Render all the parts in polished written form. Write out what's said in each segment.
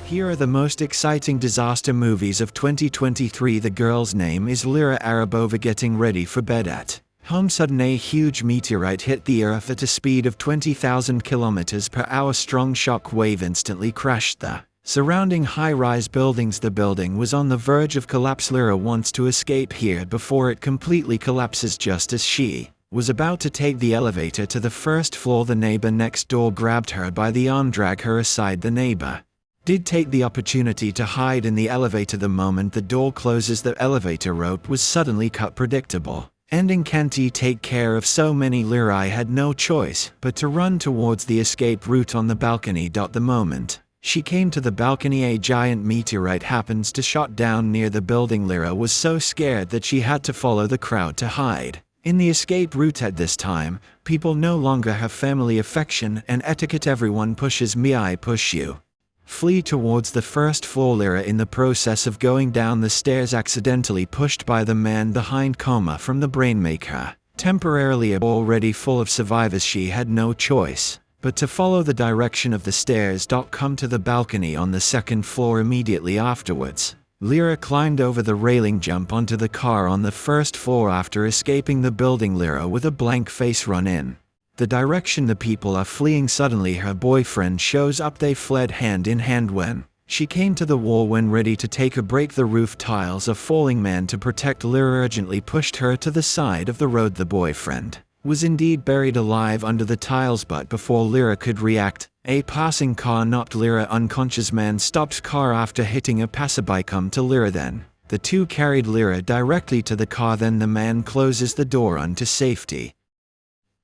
Here are the most exciting disaster movies of 2023. The girl's name is Lyra Arabova. Getting ready for bed at home. Sudden a huge meteorite hit the earth at a speed of 20,000 kilometers per hour. Strong shock wave instantly crashed the surrounding high-rise buildings. The building was on the verge of collapse. Lyra wants to escape here before it completely collapses. Just as she was about to take the elevator to the first floor, the neighbor next door grabbed her by the arm, dragged her aside. The neighbor did take the opportunity to hide in the elevator. The moment the door closes, the elevator rope was suddenly cut. Predictable ending. Can't he take care of so many? Lyra had no choice but to run towards the escape route on the balcony. The moment she came to the balcony, a giant meteorite happens to shot down near the building. Lyra was so scared that she had to follow the crowd to hide in the escape route. At this time, people no longer have family affection and etiquette. Everyone pushes me, I push you. Flee towards the first floor. Lyra, in the process of going down the stairs, accidentally pushed by the man behind. Coma from the brain make her temporarily already full of survivors. She had no choice but to follow the direction of the stairs. Come to the balcony on the second floor. Immediately afterwards, Lyra climbed over the railing, jump onto the car on the first floor. After escaping the building, Lyra with a blank face run in the direction the people are fleeing. Suddenly her boyfriend shows up. They fled hand in hand. When she came to the wall, when ready to take a break, the roof tiles are falling. Man to protect Lyra urgently pushed her to the side of the road. The boyfriend was indeed buried alive under the tiles, but before Lyra could react, a passing car knocked Lyra unconscious. Man stopped car after hitting a passerby. Come to Lyra. Then the two carried Lyra directly to the car. Then the man closes the door onto safety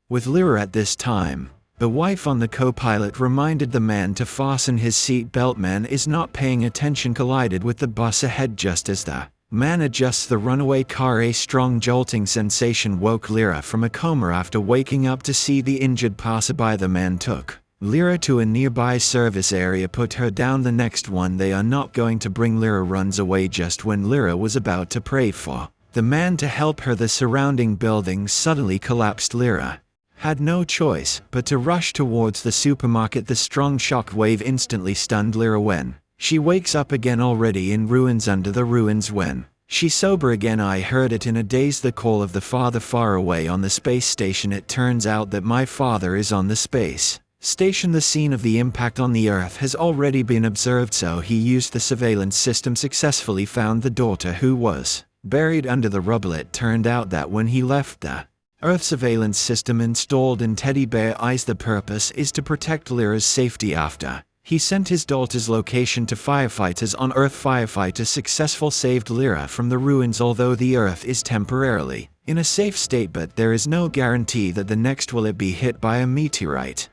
with Lyra. At this time, the wife on the co-pilot reminded the man to fasten his seat belt. Man is not paying attention, collided with the bus ahead. Just as the man adjusts the runaway car, a strong jolting sensation woke Lyra from a coma. After waking up to see the injured passerby, the man took Lyra to a nearby service area, put her down. The next one, they are not going to bring Lyra, runs away. Just when Lyra was about to pray for the man to help her, the surrounding buildings suddenly collapsed. Lyra had no choice but to rush towards the supermarket. The strong shock wave instantly stunned Lyra. When she wakes up again, already in ruins under the ruins. When she's sober again, I heard it in a daze, the call of the father far away on the space station. It turns out that my father is on the space station. The scene of the impact on the Earth has already been observed, so he used the surveillance system, successfully found the daughter who was buried under the rubble. It turned out that when he left the Earth surveillance system installed in Teddy Bear Eyes, the purpose is to protect Lyra's safety. After he sent his daughter's location to firefighters on Earth, firefighters successfully saved Lyra from the ruins. Although the Earth is temporarily in a safe state, but there is no guarantee that the next will it be hit by a meteorite.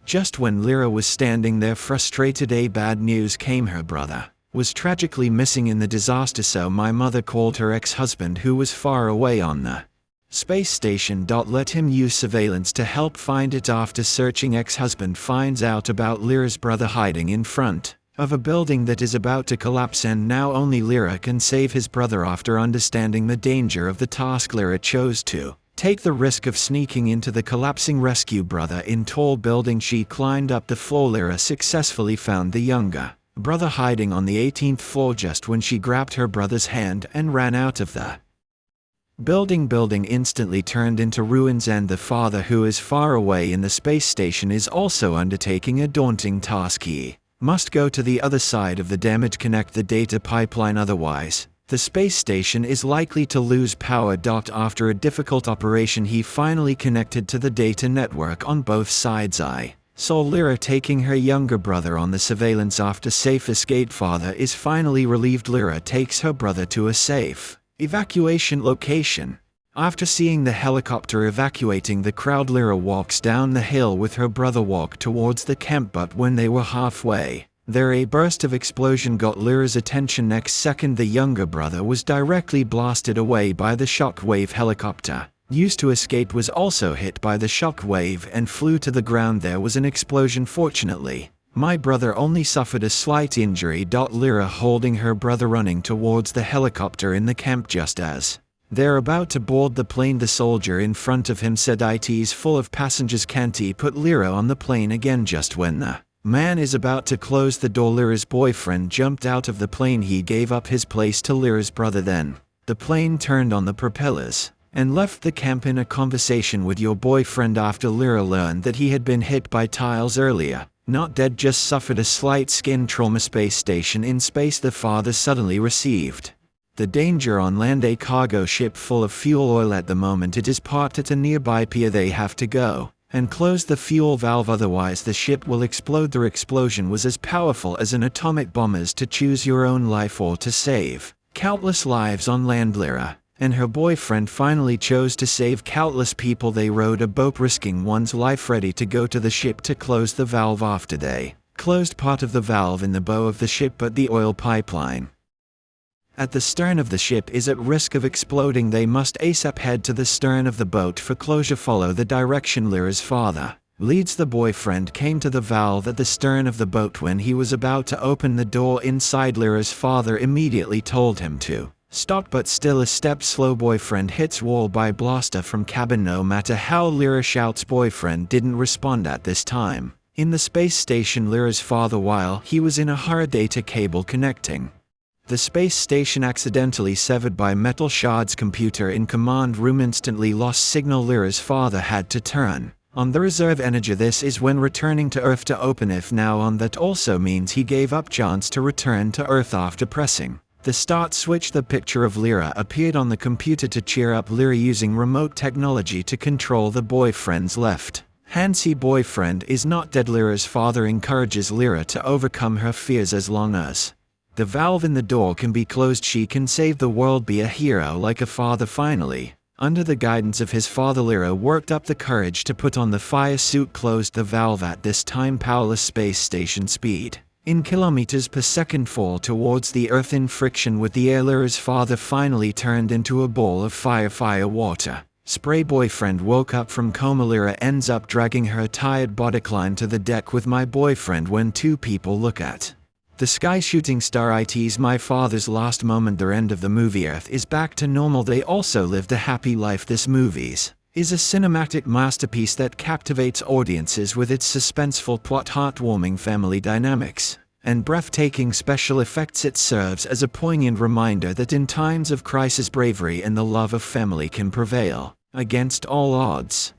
Just when Lyra was standing there frustrated, a bad news came. Her brother was tragically missing in the disaster, so my mother called her ex-husband, who was far away on the space station. Let him use surveillance to help find it. After searching, ex-husband finds out about Lyra's brother hiding in front of a building that is about to collapse, and now only Lyra can save his brother. After understanding the danger of the task, Lyra chose to take the risk of sneaking into the collapsing rescue brother in tall building. She climbed up the floor. Lyra successfully found the younger brother hiding on the 18th floor. Just when she grabbed her brother's hand and ran out of the building instantly turned into ruins, and the father, who is far away in the space station, is also undertaking a daunting task. He must go to the other side of the damage, connect the data pipeline, otherwise the space station is likely to lose power. After a difficult operation, he finally connected to the data network on both sides. I saw Lyra taking her younger brother on the surveillance. After safe escape, father is finally relieved. Lyra takes her brother to a safe evacuation location. After seeing the helicopter evacuating the crowd, Lyra walks down the hill with her brother, walk towards the camp, but when they were halfway there, a burst of explosion got Lyra's attention. Next second, the younger brother was directly blasted away by the shock wave. Helicopter used to escape was also hit by the shock wave and flew to the ground. There was an explosion. Fortunately, my brother only suffered a slight injury. Lyra holding her brother running towards the helicopter in the camp. Just as they're about to board the plane, the soldier in front of him said, "It's full of passengers, can't he put Lyra on the plane again?" Just when the Man is about to close the door. Lyra's boyfriend jumped out of the plane. He gave up his place to Lyra's brother. Then the plane turned on the propellers and left the camp. In a conversation with your boyfriend after Lyra learned that he had been hit by tiles earlier, not dead, just suffered a slight skin trauma. Space station. In space, the father suddenly received the danger on land. A cargo ship full of fuel oil. At the moment it is parked at a nearby pier. They have to go and close the fuel valve, otherwise the ship will explode. The explosion was as powerful as an atomic bomb. As to choose your own life or to save countless lives on land. Lyra and her boyfriend finally chose to save countless people. They rowed a boat, risking one's life, ready to go to the ship to close the valve. After they closed part of the valve in the bow of the ship, but the oil pipeline at the stern of the ship is at risk of exploding. They must ASAP head to the stern of the boat for closure. Follow the direction Lyra's father leads. The boyfriend came to the valve at the stern of the boat. When he was about to open the door inside, Lyra's father immediately told him to stop, but still a step slow. Boyfriend hits wall by blaster from cabin. No matter how Lyra shouts, boyfriend didn't respond at this time. In the space station, Lyra's father, while he was in a hurry, data cable connecting the space station accidentally severed by metal shards. Computer in command room instantly lost signal. Lyra's father had to turn on the reserve energy. This is when returning to Earth to open if now on. That also means he gave up chance to return to Earth after pressing the start switch. The picture of Lyra appeared on the computer to cheer up Lyra, using remote technology to control the boyfriend's left hand. See, boyfriend is not dead. Lyra's father encourages Lyra to overcome her fears. As long as the valve in the door can be closed, she can save the world, be a hero like a father. Finally, under the guidance of his father, Lyra worked up the courage to put on the fire suit, closed the valve. At this time, powerless space station speed in kilometers per second fall towards the Earth. In friction with the air, Lyra's father finally turned into a ball of fire water spray. Boyfriend woke up from coma. Lyra ends up dragging her tired body climb to the deck with my boyfriend. When two people look at the sky, shooting star, it's my father's last moment. The end of the movie. Earth is back to normal. They also lived a happy life. This movie is a cinematic masterpiece that captivates audiences with its suspenseful plot, heartwarming family dynamics, and breathtaking special effects. It serves as a poignant reminder that in times of crisis, bravery and the love of family can prevail against all odds.